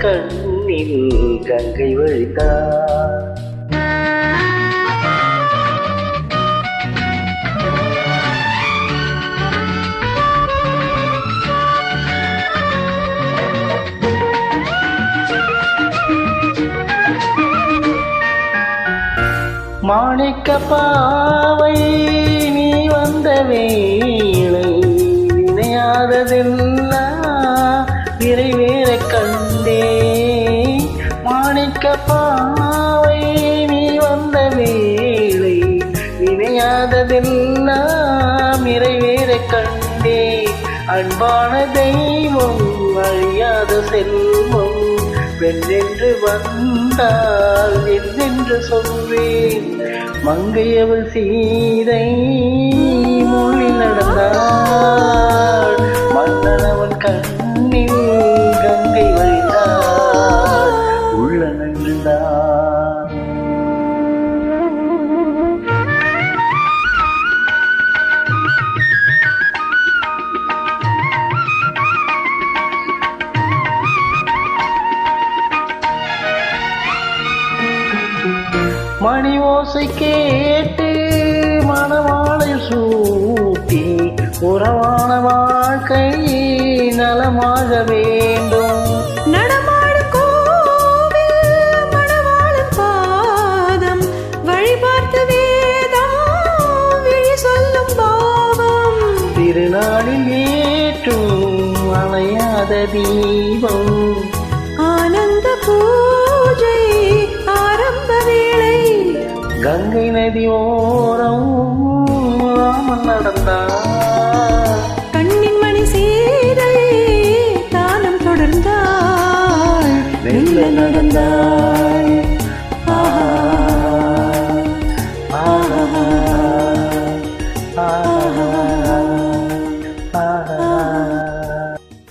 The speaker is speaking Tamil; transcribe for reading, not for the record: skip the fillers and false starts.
கண்ணில் கங்கை வழித்தார். மாணிக்க பாவை நீ வந்த வேளை நினையாததெல்லாம் நிறைவேற கண்டே. மாணிக்க பாவை நீ வந்த வேளை நினையாததெல்லாம் நிறைவேற கண்டே. அன்பான தெய்வம் அழியாத செல்வம் வென்றென்று வந்தால் என்னென்று சொல்வேன். மங்கையவள் சீதை மொழி நடந்தாள். மன்னனவன் கண்ணில் கங்கை வழிந்தாள். உள்ள நன்றுதான் மணி ஓசை கேட்டு மணவாளை சூட்டி உறவான வாழ்க்கை நலமாக வேண்டும். நடமாடும் கோவில் மணவாளன் பாதம் வழிபார்த்த வேதம் விழி சொல்லும் பாவம். திருநாளில் ஏற்றும் அணையாத தீபம் ஆனந்த பூஜை ஆரம்ப வேளை. கங்கை நதி ஓரம்